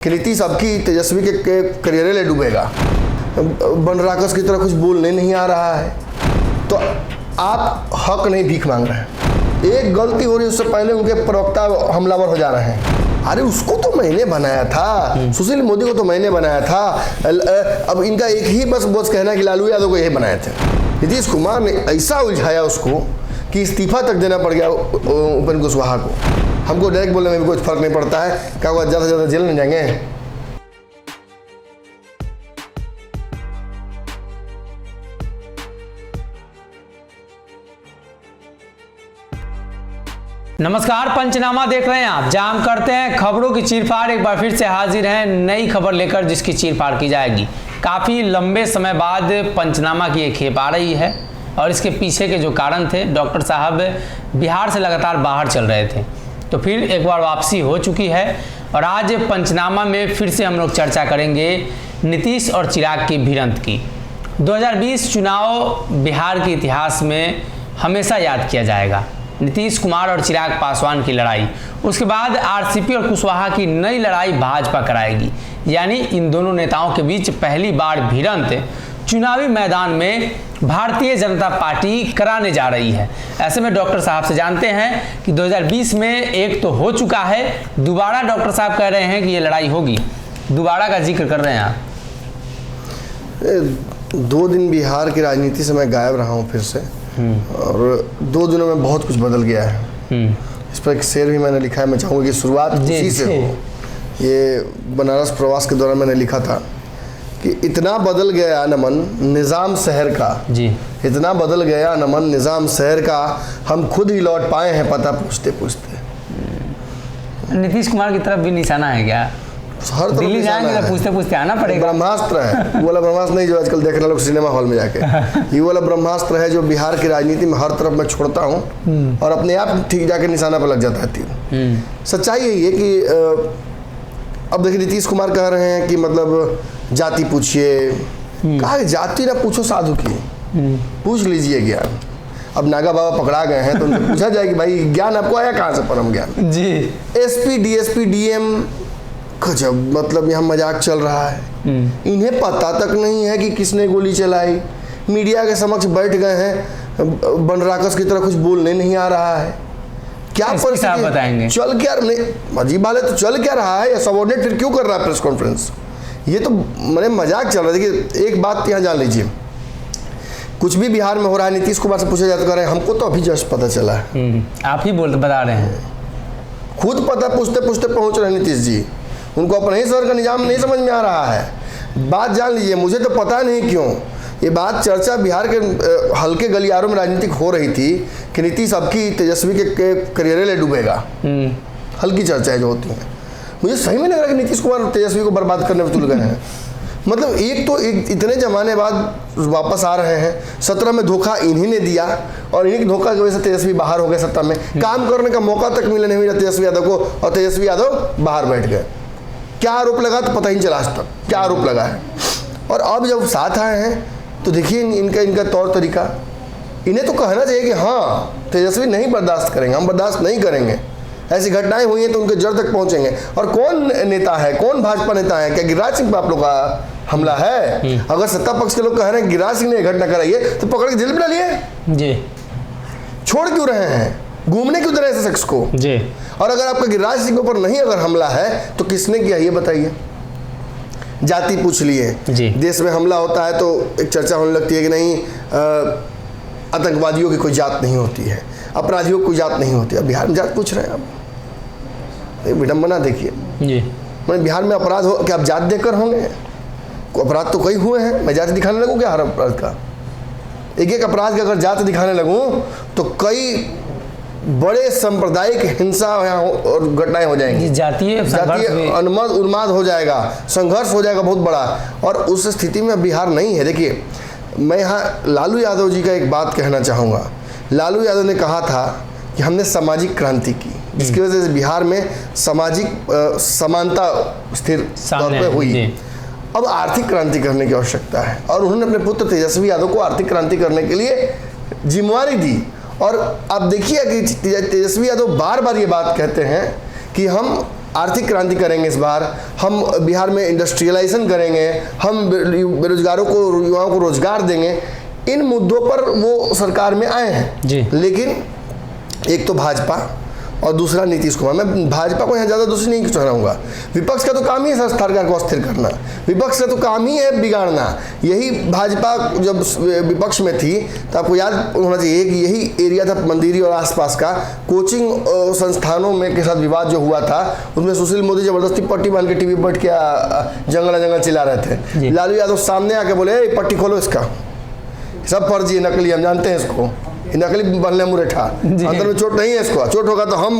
कि नीतीश अब की तेजस्वी के करियर ले डूबेगा, बनराकस की तरह कुछ बोलने नहीं आ रहा है, तो आप हक नहीं भीख मांग रहे हैं। एक गलती हो रही है, उससे पहले उनके प्रवक्ता हमलावर हो जा रहे हैं। अरे उसको तो मैंने बनाया था, सुशील मोदी को तो मैंने बनाया था। अब इनका एक ही बस कहना है कि लालू यादव को यही बनाए थे। नीतीश कुमार ने ऐसा उलझाया उसको कि इस्तीफा तक देना पड़ गया उपेंद्र कुशवाहा को। हमको डायरेक्ट बोलने में भी कुछ फर्क नहीं पड़ता है, क्या हुआ ज़्यादा से ज़्यादा जेल में जाएंगे। नमस्कार, पंचनामा देख रहे हैं आप, जहां हम करते हैं खबरों की चीरफाड़। एक बार फिर से हाजिर हैं नई खबर लेकर, जिसकी चीरफाड़ की जाएगी। काफ़ी लंबे समय बाद पंचनामा की एक खेप आ रही है और इसके पीछे के जो कारण थे, डॉक्टर साहब बिहार से लगातार बाहर चल रहे थे, तो फिर एक बार वापसी हो चुकी है और आज पंचनामा में फिर से हम लोग चर्चा करेंगे नीतीश और चिराग की भिड़ंत की। 2020 चुनाव बिहार के इतिहास में हमेशा याद किया जाएगा। नीतीश कुमार और चिराग पासवान की लड़ाई, उसके बाद आरसीपी और कुशवाहा की नई लड़ाई भाजपा कराएगी। यानी इन दोनों नेताओं के बीच पहली बार भिड़ंत चुनावी मैदान में भारतीय जनता पार्टी कराने जा रही है। ऐसे में डॉक्टर साहब से जानते हैं कि 2020 में एक तो हो चुका है, दोबारा डॉक्टर साहब कह रहे हैं कि ये लड़ाई होगी, दोबारा का जिक्र कर रहे हैं आप। 2 दिन बिहार की राजनीति से मैं गायब रहा हूँ फिर से, और 2 दिनों में बहुत कुछ बदल गया है। इस पर एक शेर भी मैंने लिखा है, मैं चाहूँगा कि शुरुआत उसी से हो। ये बनारस प्रवास के दौरान मैंने लिखा था कि इतना बदल गया नमन निज़ाम शहर का जी, इतना बदल गया नमन निज़ाम शहर का, हम खुद ही लौट पाए हैं पता पूछते पूछते। नीतीश कुमार की तरफ भी निशाना है क्या? हर तरफ दिल्ली जाएंगे तो पूछते पूछते आना पड़ेगा। ब्रह्मास्त्र है वो वाला ब्रह्मास्त्र नहीं जो आजकल देख रहे लोग सिनेमा हॉल में जाके। ये वाला ब्रह्मास्त्र है जो बिहार की राजनीति में हर तरफ मैं छोड़ता हूँ और अपने आप ठीक जाके निशाना पर लग जाता है तीर। सच्चाई यही है कि अब देखिए नीतीश कुमार कह रहे हैं कि मतलब जाति पूछिए, कहा जाति ना पूछो साधु की, पूछ लीजिए ज्ञान। अब नागा बाबा पकड़ा गए हैं तो उनसे पूछा जाए कि भाई ज्ञान आपको आया कहाँ से, परम ज्ञान जी। एसपी डीएसपी डीएम गजब, मतलब यहाँ मजाक चल रहा है। इन्हें पता तक नहीं है कि किसने गोली चलाई, मीडिया के समक्ष बैठ गए हैं, बनराकस की तरह कुछ बोलने नहीं आ रहा है। क्या परिस्थिति बताएंगे, चल क्या नहीं अजीब बात है, तो चल क्या रहा है, या सबऑर्डिनेट फिर क्यों कर रहा है प्रेस कॉन्फ्रेंस? ये तो मैंने मजाक चल रहा है। देखिए एक बात यहाँ जान लीजिए, कुछ भी बिहार में हो रहा है नीतीश कुमार से पूछा जाता है, हमको तो अभी जस्ट पता चला है। आप ही बता रहे हैं, खुद पता पूछते पूछते पहुंच रहे नीतीश जी, उनको अपने ही शहर का निजाम नहीं समझ में आ रहा है। बात जान लीजिए, मुझे तो पता नहीं क्यों ये बात चर्चा बिहार के हल्के गलियारों में राजनीतिक हो रही थी कि नीतीश अब की तेजस्वी के करियर ले डूबेगा। हल्की चर्चाएं जो होती हैं, मुझे सही में लग रहा है कि नीतीश कुमार तेजस्वी को बर्बाद करने में तुल गए हैं। मतलब एक तो इतने जमाने बाद वापस आ रहे हैं, 17 में धोखा इन्हीं ने दिया और इन्हीं के धोखा की वजह से तेजस्वी बाहर हो गए। सत्ता में काम करने का मौका तक मिला नहीं मिला तेजस्वी यादव को, और तेजस्वी यादव बाहर बैठ गए। क्या आरोप लगा तो पता ही नहीं चला आज तक क्या आरोप लगा है। और अब जब साथ आए हैं तो देखिए इनका तौर तरीका, इन्हें तो कहना चाहिए कि हाँ तेजस्वी नहीं बर्दाश्त करेंगे, हम बर्दाश्त नहीं करेंगे। ऐसी घटनाएं हुई हैं तो उनके जड़ तक पहुंचेंगे। और कौन नेता है, कौन भाजपा नेता है? क्या गिरिराज सिंह पर आप लोग का हमला है? अगर सत्ता पक्ष के लोग कह रहे हैं गिरिराज सिंह ने घटना कराई है तो पकड़ के जेल में डालिए जी। छोड़ क्यों रहे हैं, घूमने क्यों दे रहे हैं ऐसे शख्स को जी? और अगर आपका गिरिराज सिंह के ऊपर नहीं अगर हमला है तो किसने किया ये बताइए? जाति पूछ लिए, देश में हमला होता है तो एक चर्चा होने लगती है कि नहीं आतंकवादियों की कोई जात नहीं होती है, अपराधियों की कोई जात नहीं होती है। बिहार में जात पूछ रहे हैं आप, विडम्बना देखिए जी। मैं बिहार में अपराध हो क्या आप जात देखकर होंगे? अपराध तो कई हुए हैं, मैं जात दिखाने लगूँ क्या हर अपराध का? एक अपराध का अगर जात दिखाने लगूँ तो कई बड़े सांप्रदायिक हिंसा और घटनाएं हो जाएंगी, जातीय उन्माद हो जाएगा, संघर्ष हो जाएगा बहुत बड़ा। और उस स्थिति में बिहार नहीं है। देखिए मैं यहाँ लालू यादव जी का एक बात कहना चाहूँगा। लालू यादव ने कहा था कि हमने सामाजिक क्रांति की, जिसकी वजह से बिहार में सामाजिक समानता स्थिर तौर पर हुई। अब आर्थिक क्रांति करने की आवश्यकता है और उन्होंने अपने पुत्र तेजस्वी यादव को आर्थिक क्रांति करने के लिए जिम्मेवारी दी। और आप देखिए कि तेजस्वी यादव बार बार ये बात कहते हैं कि हम आर्थिक क्रांति करेंगे इस बार, हम बिहार में इंडस्ट्रियलाइजेशन करेंगे, हम बेरोजगारों को, युवाओं को रोजगार देंगे। इन मुद्दों पर वो सरकार में आए हैं जी। लेकिन एक तो भाजपा और दूसरा नीतीश कुमार। मैं भाजपा को यहाँ ज़्यादा दूसरी नहीं चढ़ाऊंगा। विपक्ष का तो काम ही है सरकार को अस्थिर करना, विपक्ष का तो काम ही है बिगाड़ना। यही भाजपा जब विपक्ष में थी तो आपको याद होना चाहिए कि यही एरिया था मंदिरी और आसपास का, कोचिंग संस्थानों में के साथ विवाद जो हुआ था, उसमें सुशील मोदी जबरदस्ती पट्टी बांध के टीवी पर बैठ के जंगल चिल्ला रहे थे। लालू यादव सामने आके बोले पट्टी खोलो, इसका सब फर्जी नकली, हम जानते हैं इसको, नकली बनने मुरेठा, अंदर में चोट नहीं है, इसको चोट होगा तो हम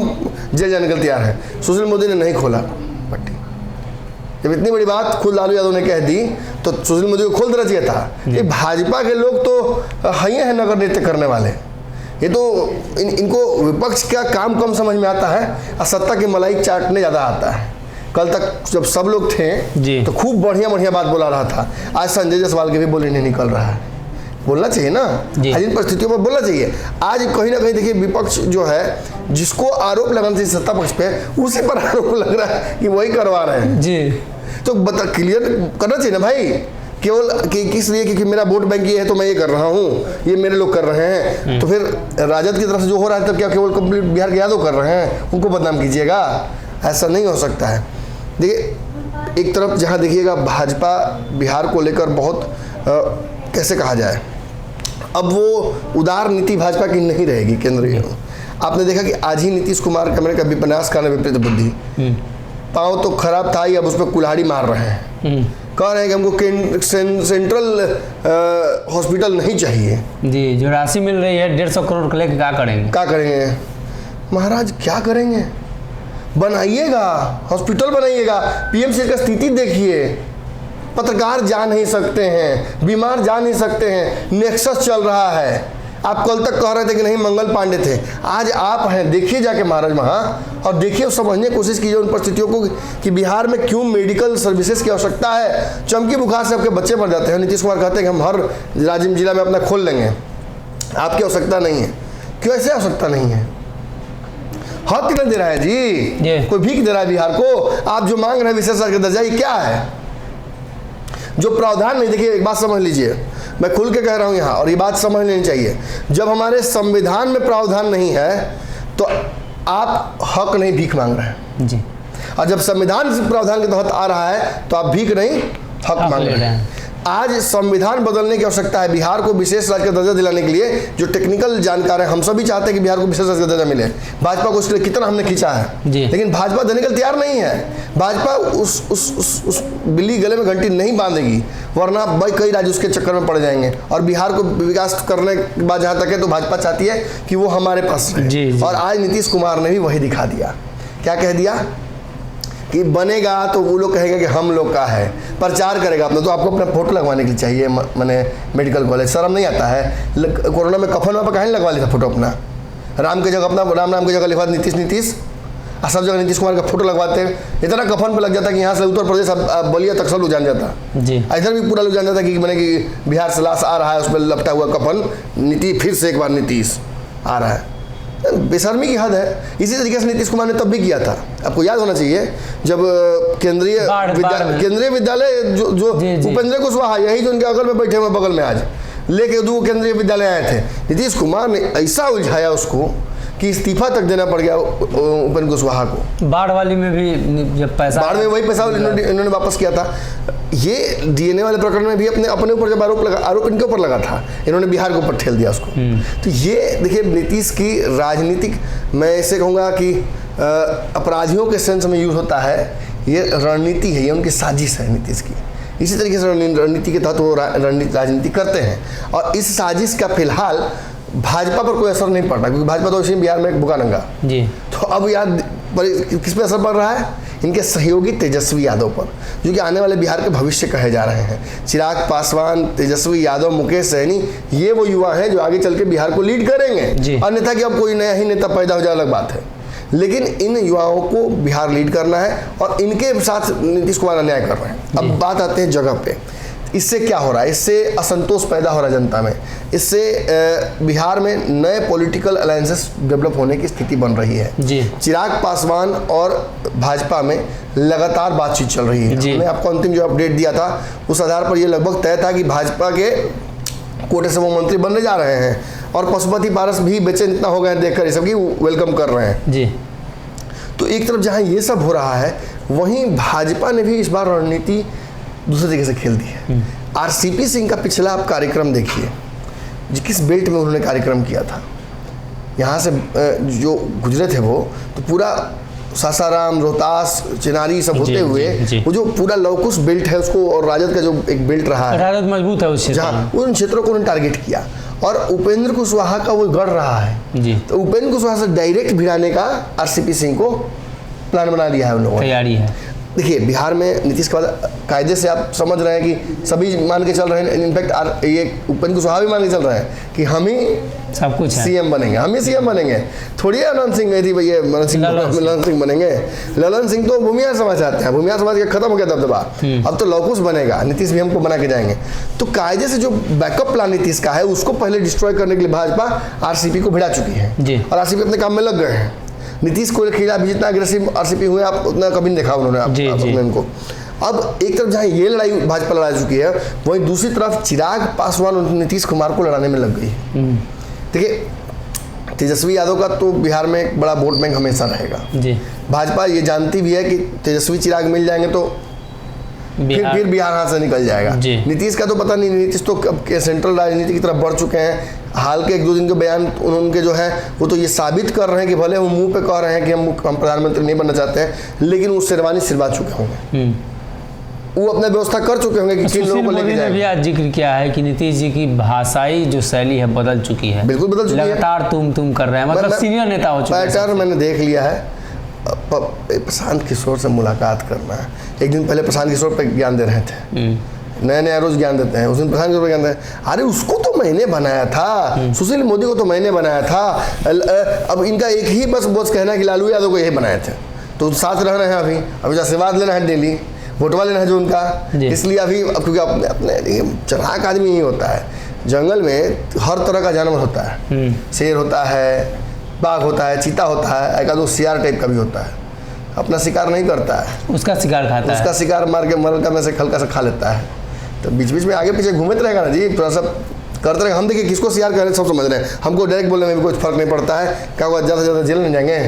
जेल जाने के लिए तैयार हैं। सुशील मोदी ने नहीं खोला पट्टी। जब इतनी बड़ी बात खुद लालू यादव ने कह दी तो सुशील मोदी को खोल देना चाहिए था। ये भाजपा के लोग तो हइये हैं नगर नृत्य करने वाले। ये तो इनको विपक्ष का काम कम समझ में आता है और सत्ता की मलाई चाटने ज़्यादा आता है। कल तक जब सब लोग थे तो खूब बढ़िया बढ़िया बात बोला रहा था, आज संजय जायसवाल के भी बोली नहीं निकल रहा है। बोलना चाहिए ना, आज इन परिस्थितियों पर बोलना चाहिए। आज कहीं ना कहीं देखिए विपक्ष जो है, जिसको आरोप लगाना चाहिए सत्ता पक्ष पे, उसी पर आरोप लग रहा है कि वही करवा रहे हैं जी। तो क्लियर करना चाहिए ना भाई, केवल कि किस लिए, क्योंकि मेरा वोट बैंक ये है तो मैं ये कर रहा हूँ, ये मेरे लोग कर रहे हैं। तो फिर राजद की तरफ से जो हो रहा है तब क्या केवल कंप्लीट बिहार के यादव कर रहे हैं, उनको बदनाम कीजिएगा? ऐसा नहीं हो सकता है। देखिए एक तरफ जहाँ देखिएगा भाजपा बिहार को लेकर बहुत कैसे कहा जाए, अब वो उदार नीति भाजपा की नहीं रहेगी केंद्रीय। आपने देखा कि आज ही नीतीश कुमार का मैंने कहा विपन्यास का विपरीत बुद्धि, पाँव तो खराब था ही, अब उस पर कुल्हाड़ी मार रहे हैं। कह रहे हैं कि हमको सेंट्रल हॉस्पिटल नहीं चाहिए जी। जो राशि मिल रही है 150 करोड़ लेके क्या करेंगे? क्या करेंगे महाराज, क्या करेंगे? बनाइएगा हॉस्पिटल, बनाइएगा। पीएमसी का स्थिति देखिए, पत्रकार जा नहीं सकते हैं, बीमार जा नहीं सकते हैं, नेक्सस चल रहा है। आप कल तक कह रहे थे कि नहीं मंगल पांडे थे, आज आप हैं। देखिए जाके महाराज वहाँ और देखिए, समझने की कोशिश कीजिए उन परिस्थितियों को कि बिहार में क्यों मेडिकल सर्विसेज की आवश्यकता है। चमकी बुखार से आपके बच्चे मर जाते हैं, नीतीश कुमार कहते हैं कि हम हर राज्य जिला में अपना खोल लेंगे, आपकी आवश्यकता नहीं है। क्यों ऐसे आवश्यकता नहीं है? हक कितना दे रहा है जी? कोई भीख दे रहा है बिहार को? आप जो मांग रहे हैं विशेष का दर्जा, ये क्या है? जो प्रावधान नहीं, देखिए एक बात समझ लीजिए, मैं खुल के कह रहा हूं यहाँ, और ये बात समझ लेनी चाहिए। जब हमारे संविधान में प्रावधान नहीं है तो आप हक नहीं भीख मांग रहे हैं जी, और जब संविधान से प्रावधान के तहत आ रहा है तो आप भीख नहीं हक मांग रहे हैं। आज संविधान बदलने की आवश्यकता है बिहार को विशेष राज्य का दर्जा दिलाने के लिए। जो टेक्निकल जानकार हैं, हम सभी चाहते हैं कि बिहार को विशेष राज्य का दर्जा मिले। भाजपा को उसके लिए कितना हमने खींचा है, लेकिन भाजपा देने के लिए तैयार नहीं है। भाजपा उस बिल्ली गले में घंटी नहीं बांधेगी, वरना भाई कई राज्य उसके चक्कर में पड़ जाएंगे। और बिहार को विकास करने के बाद जहाँ तक है तो भाजपा चाहती है कि वो हमारे पास रहे। और आज नीतीश कुमार ने भी वही दिखा दिया। क्या कह दिया कि बनेगा तो वो लोग कहेंगे कि हम लोग का है, प्रचार करेगा अपना, तो आपको अपना फोटो लगवाने के लिए चाहिए मैंने मेडिकल कॉलेज। शर्म नहीं आता है? कोरोना में कफन वहाँ पर कहीं लगवा लिया था फोटो अपना, राम की जगह अपना राम की जगह लिखवा नीतीश और सब जगह नीतीश कुमार का फोटो लगवाते हैं। इतना कफन पे लग जाता कि यहाँ से उत्तर प्रदेश बलिया तक सब लोग जान जाता जी। इधर भी पूरा लोग जान जाता कि मैंने कि बिहार से लाश आ रहा है, उस पर लपटा हुआ कफन, फिर से एक बार नीतीश आ रहा है। बेशर्मी की हद है। इसी तरीके से नीतीश कुमार ने तब भी किया था, आपको याद होना चाहिए, जब केंद्रीय विद्यालय जो उपेंद्र कुशवाहा, यही जो उनके अगल में बैठे हुए बगल में आज लेके 2 केंद्रीय विद्यालय आए थे, नीतीश कुमार ने ऐसा उलझाया उसको कि इस्तीफा तक देना पड़ गया उपेंद्र कुशवाहा को। बाढ़ वाली में भी जब पैसा, बाढ़ में वही पैसा इन्होंने वापस किया था। ये डीएनए वाले प्रकरण में भी अपने ऊपर जब आरोप इनके ऊपर लगा था, इन्होंने बिहार के ऊपर ठेल दिया उसको। तो ये देखिए नीतीश की राजनीतिक, मैं इसे कहूँगा कि अपराधियों के सेंस में यूज होता है, ये रणनीति है, ये उनकी साजिश है नीतीश की। इसी तरीके से रणनीति के तहत वो राजनीति करते हैं और इस साजिश का फिलहाल भाजपा पर कोई असर नहीं पड़ रहा, क्योंकि भाजपा तो इसी बिहार में एक बुकानंगा जी। तो अब यार किस पे असर पड़ रहा है? इनके सहयोगी तेजस्वी यादव पर, जो कि आने वाले बिहार के भविष्य कहे जा रहे हैं। चिराग पासवान, तेजस्वी यादव, मुकेश सहनी, ये वो युवा हैं जो आगे चल के बिहार को लीड करेंगे। अन्यथा कि अब कोई नया ही नेता पैदा हो जाए अलग बात है, लेकिन इन युवाओं को बिहार लीड करना है और इनके साथ नीतीश कुमार अन्याय कर रहे हैं। अब बात आते हैं जगह पे। इससे क्या हो रहा है, इससे असंतोष पैदा हो रहा है जनता में, इससे बिहार में नए पॉलिटिकल अलायंसेस डेवलप होने की स्थिति बन रही है जी। चिराग पासवान और भाजपा में लगातार बातचीत चल रही है। हमने आपको अंतिम जो अपडेट दिया था उस आधार पर यह लगभग तय था कि भाजपा के कोटे से वो मंत्री बनने जा रहे हैं और पशुपति पारस भी बेचैन इतना हो गए देखकर ये सब की वेलकम कर रहे हैं जी। तो एक तरफ जहां ये सब हो रहा है वहीं भाजपा ने भी इस बार रणनीति दूसरे तरीके से खेल दी है। आरसीपी सिंह का पिछला आप कार्यक्रम देखिए, किस बेल्ट में उन्होंने कार्यक्रम किया था। यहाँ से जो गुजरे थे वो तो पूरा सासाराम, रोहतास, चिनारी सब होते हुए वो जो पूरा लवकुश बेल्ट है उसको और राजद का जो एक बेल्ट रहा है, राजद मजबूत है उस क्षेत्र में, जहाँ उन क्षेत्रों को उन्होंने टारगेट किया और उपेंद्र कुशवाहा का वो गढ़ रहा है जी। तो उपेंद्र कुशवाहा से डायरेक्ट भिड़ाने का आरसीपी सिंह को प्लान बना दिया है उन लोगों ने। तैयारी है। देखिए बिहार में नीतीश के बाद कायदे से आप समझ रहे हैं कि सभी मान के चल रहे हैं, इनफैक्ट ये उपेंद्र कुशवाहा भी मान के चल रहे हैं कि हम ही सब कुछ है, सीएम बनेंगे, हम ही सीएम बनेंगे। थोड़ी ललन सिंह गई थी भैया, ललन सिंह बनेंगे। ललन सिंह तो भूमिहार समाज चाहते हैं, भूमिहार समाज का खत्म हो गया दबदबा, अब तो लवकुश बनेगा, नीतीश भी हमको बना के जाएंगे। तो कायदे से जो बैकअप प्लान नीतीश का है उसको पहले डिस्ट्रॉय करने के लिए भाजपा आरसीपी को भिड़ा चुकी है और आरसीपी अपने काम में लग गए हैं। नीतीश को खिलाफ जितना अग्रेसिव आरसीपी हुए आप उतना कभी नहीं देखा उन्होंने अपने उनको। अब एक तरफ जहाँ ये लड़ाई भाजपा लड़ा चुकी है वहीं दूसरी तरफ चिराग पासवान और नीतीश कुमार को लड़ाने में लग गई है। देखिए तेजस्वी यादव का तो बिहार में एक बड़ा वोट बैंक हमेशा रहेगा जी। भाजपा ये जानती भी है कि तेजस्वी चिराग मिल जाएंगे तो फिर बिहार हाथ से निकल जाएगा। नीतीश का तो पता नहीं, नीतीश तो सेंट्रल राजनीति की तरफ बढ़ चुके हैं। हाल के 1-2 दिन के बयान उनके जो है वो तो ये साबित कर रहे हैं कि भले वो मुंह पे कह रहे हैं कि हम प्रधानमंत्री नहीं बनना चाहते हैं लेकिन वो शेरवानी सिलवा चुके होंगे, वो अपना व्यवस्था कर चुके होंगे कि किन लोगों को लेके जाएंगे। भी आज जिक्र किया है कि नीतीश जी की भाषाई जो शैली है बदल चुकी है, बिल्कुल बदल चुकी है, लगातार तुम कर रहे हैं, मतलब सीनियर नेता हो चुके हैं। पैटर्न मैंने देख लिया है। प्रशांत किशोर से मुलाकात करना है, एक दिन पहले प्रशांत किशोर पे ज्ञान दे रहे थे, नया रोज ज्ञान देते हैं, उस दिन प्रशांत किशोर पे ज्ञान देते हैं। अरे उसको तो मैंने बनाया था, सुशील मोदी को तो मैंने बनाया था, अब इनका एक ही बस कहना है कि लालू यादव को यही बनाए थे, तो साथ रहना है। अभी आशीर्वाद लेना है, डेली वोटवा लेना है जो उनका, इसलिए अभी क्योंकि अपने चढ़ाक आदमी ही होता है। जंगल में हर तरह का जानवर होता है, शेर होता है, बाघ होता है, चीता होता है, एक आध सियार टाइप का भी होता है। अपना शिकार नहीं करता है, उसका शिकार खाता है, उसका शिकार मार के मरका में से हल्का से खा लेता है। तो बीच बीच में आगे पीछे घूमते रहेगा ना जी, थोड़ा सा करते रहेगा। हम देखिए किसको शिकार कर रहे हैं सब समझ रहे हैं, हमको डायरेक्ट बोलने में भी कोई फर्क नहीं पड़ता है। क्या हुआ, ज़्यादा से ज़्यादा जेल नहीं जाएंगे,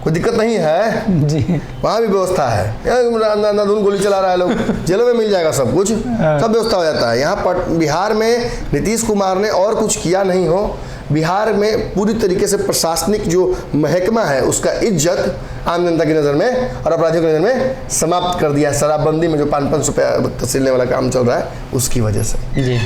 कोई दिक्कत नहीं है जी, वहाँ भी व्यवस्था है। अंधाधुंध गोली चला रहा है लोग, जेलों में मिल जाएगा सब कुछ, सब व्यवस्था हो जाता है। यहाँ बिहार में नीतीश कुमार ने और कुछ किया नहीं हो, बिहार में पूरी तरीके से प्रशासनिक जो महकमा है उसका इज्जत आम जनता की नज़र में और अपराधियों की नज़र में समाप्त कर दिया है। शराबबंदी में जो 500 रुपया तसीलने वाला काम चल रहा है उसकी वजह से जी।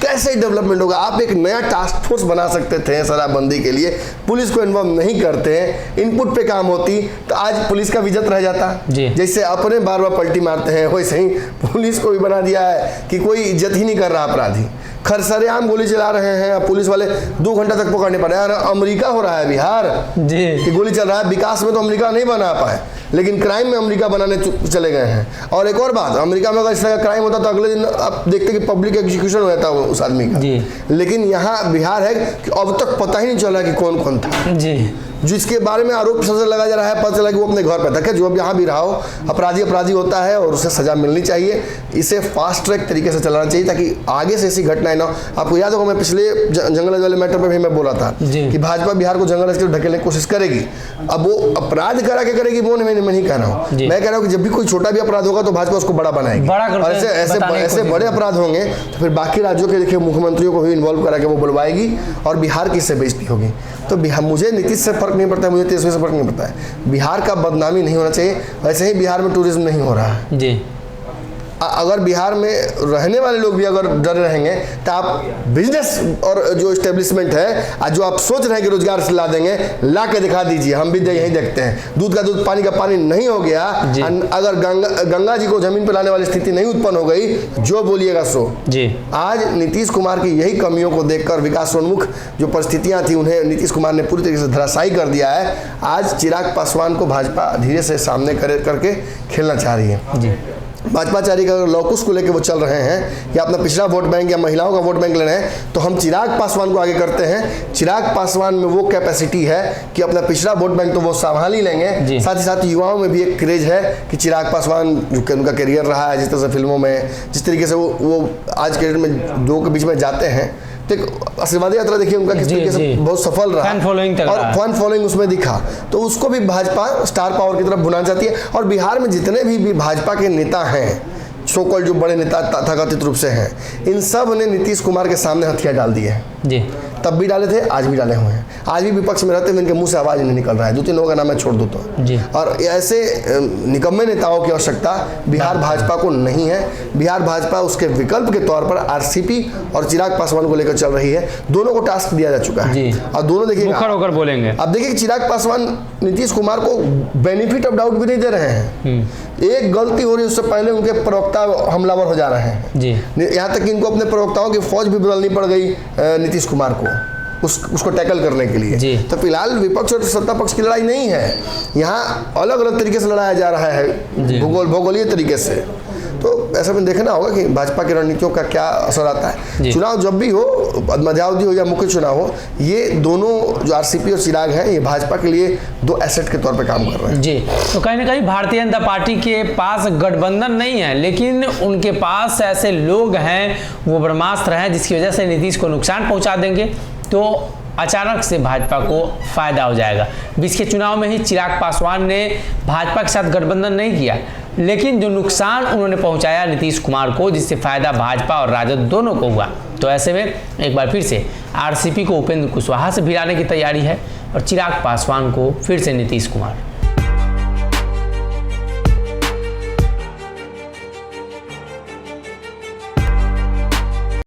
कैसे डेवलपमेंट होगा? आप एक नया टास्क फोर्स बना सकते थे शराबबंदी के लिए, पुलिस को इन्वॉल्व नहीं करते, इनपुट पे काम होती तो आज पुलिस का इज्जत रह जाता। जैसे अपने बार बार पलटी मारते हैं वैसे ही पुलिस को भी बना दिया है कि कोई इज्जत ही नहीं कर रहा अपराधी। खरसरेआम गोली चला रहे हैं, पुलिस वाले 2 घंटा तक पकड़ने पड़े। यार अमेरिका हो रहा है बिहार जी, कि गोली चल रहा है। विकास में तो अमेरिका नहीं बना पाए लेकिन क्राइम में अमेरिका बनाने चले गए हैं। और एक और बात, अमेरिका में अगर इस तरह का क्राइम होता तो अगले दिन आप देखते कि पब्लिक एग्जीक्यूशन हो जाता उस आदमी का। लेकिन यहाँ बिहार है कि अब तक पता ही नहीं चला कि कौन कौन था जी, जिसके बारे में आरोप सजा लगा जा रहा है, पता चला कि वो अपने घर पर था। जो अब यहाँ भी रहा हो, अपराधी होता है और उसे सजा मिलनी चाहिए। इसे फास्ट ट्रैक तरीके से चलाना चाहिए ताकि आगे से ऐसी घटनाएं ना हो। आपको याद होगा मैं पिछले जंगल वाले मैटर पर भी मैं बोला था कि भाजपा बिहार को जंगल से ढकेलने की कोशिश करेगी। अब वो अपराध करा के करेगी वो मैं नहीं कह रहा हूँ, मैं कह रहा हूँ कि जब भी कोई छोटा भी अपराध होगा तो भाजपा उसको बड़ा बनाएगी। और ऐसे बड़े अपराध होंगे तो फिर बाकी राज्यों के देखिए मुख्यमंत्रियों को भी इन्वॉल्व करा के वो बुलवाएगी और बिहार की इससे बेइज्जती होगी। तो मुझे नीतीश से फर्क नहीं पड़ता है, मुझे तेजस्वी से फर्क नहीं पड़ता है। बिहार का बदनामी नहीं होना चाहिए। वैसे ही बिहार में टूरिज्म नहीं हो रहा है जी। अगर बिहार में रहने वाले लोग भी अगर डर रहेंगे तो आप बिजनेस और जो एस्टेब्लिशमेंट है जो आप सोच रहे हैं कि रोजगार से ला देंगे, ला के दिखा दीजिए। हम भी यही देखते हैं, दूध का दूध पानी का पानी नहीं हो गया। अगर गंगा जी को जमीन पर लाने वाली स्थिति नहीं उत्पन्न हो गई, जो बोलिएगा सो जी। आज नीतीश कुमार की यही कमियों को देखकर विकासोन्मुख जो परिस्थितियां थी उन्हें नीतीश कुमार ने पूरी तरीके से धराशायी कर दिया है। आज चिराग पासवान को भाजपा धीरे से सामने करके खेलना चाह रही है जी। भाजपाचारी का लौकुश को लेकर वो चल रहे हैं कि अपना पिछड़ा वोट बैंक या महिलाओं का वोट बैंक ले रहे हैं, तो हम चिराग पासवान को आगे करते हैं। चिराग पासवान में वो कैपेसिटी है कि अपना पिछड़ा वोट बैंक तो वो संभाल ही लेंगे, साथ ही साथ युवाओं में भी एक क्रेज है कि चिराग पासवान जो उनका करियर रहा है, जिस तरह से फिल्मों में, जिस तरीके से वो आज के डेट में दो के बीच में जाते हैं, तो आशीर्वाद यात्रा देखिए उनका किस तरीके से बहुत सफल रहा और फैन फॉलोइंग उसमें दिखा, तो उसको भी भाजपा स्टार पावर की तरफ बुलाना चाहती है। और बिहार में जितने भी भाजपा के नेता हैं, सोकल जो बड़े नेता तथाकथित रूप से हैं, इन सब ने नीतीश कुमार के सामने हथियार डाल दिए हैं जी। तब भी डाले थे, आज भी डाले हुए हैं, आज भी विपक्ष में रहते हुए इनके मुंह से आवाज नहीं निकल रहा है। 2-3 लोगों का नाम मैं छोड़ दूँ तो जी। और ऐसे निकम्मे नेताओं की आवश्यकता बिहार भाजपा को नहीं है। बिहार भाजपा उसके विकल्प के तौर पर आरसीपी और चिराग पासवान को लेकर चल रही है। दोनों को टास्क दिया जा चुका है और दोनों देखिए होकर बोलेंगे। अब देखिए चिराग पासवान नीतीश कुमार को बेनिफिट ऑफ डाउट भी नहीं दे रहे हैं। एक गलती हो रही है, उससे पहले उनके प्रवक्ता हमलावर हो जा रहे हैं जी। यहाँ तक कि इनको अपने प्रवक्ताओं की फौज भी बदलनी पड़ गई नीतीश कुमार को उसको टैकल करने के लिए। तो फिलहाल विपक्ष और सत्ता पक्ष की लड़ाई नहीं है, यहाँ अलग अलग तरीके से लड़ाया जा रहा है, भूगोलीय तरीके से। तो ऐसा में देखना होगा कि भाजपा की रणनीतियों का क्या असर आता है। चुनाव जब भी हो, मध्यावधि हो या मुख्य चुनाव हो, ये दोनों जो आरसीपी और चिराग हैं, ये भाजपा के लिए 2 एसेट के तौर पे काम कर रहे हैं जी। तो कहीं ना कहीं भारतीय जनता पार्टी के पास गठबंधन नहीं है, लेकिन उनके पास ऐसे लोग हैं, वो ब्रह्मास्त्र हैं, जिसकी वजह से नीतीश को नुकसान पहुंचा देंगे, तो अचानक से भाजपा को फायदा हो जाएगा। 20 के चुनाव में ही चिराग पासवान ने भाजपा के साथ गठबंधन नहीं किया, लेकिन जो नुकसान उन्होंने पहुंचाया नीतीश कुमार को, जिससे फायदा भाजपा और राजद दोनों को हुआ। तो ऐसे में एक बार फिर से आरसीपी को उपेंद्र कुशवाहा से भिड़ाने की तैयारी है और चिराग पासवान को फिर से नीतीश कुमार।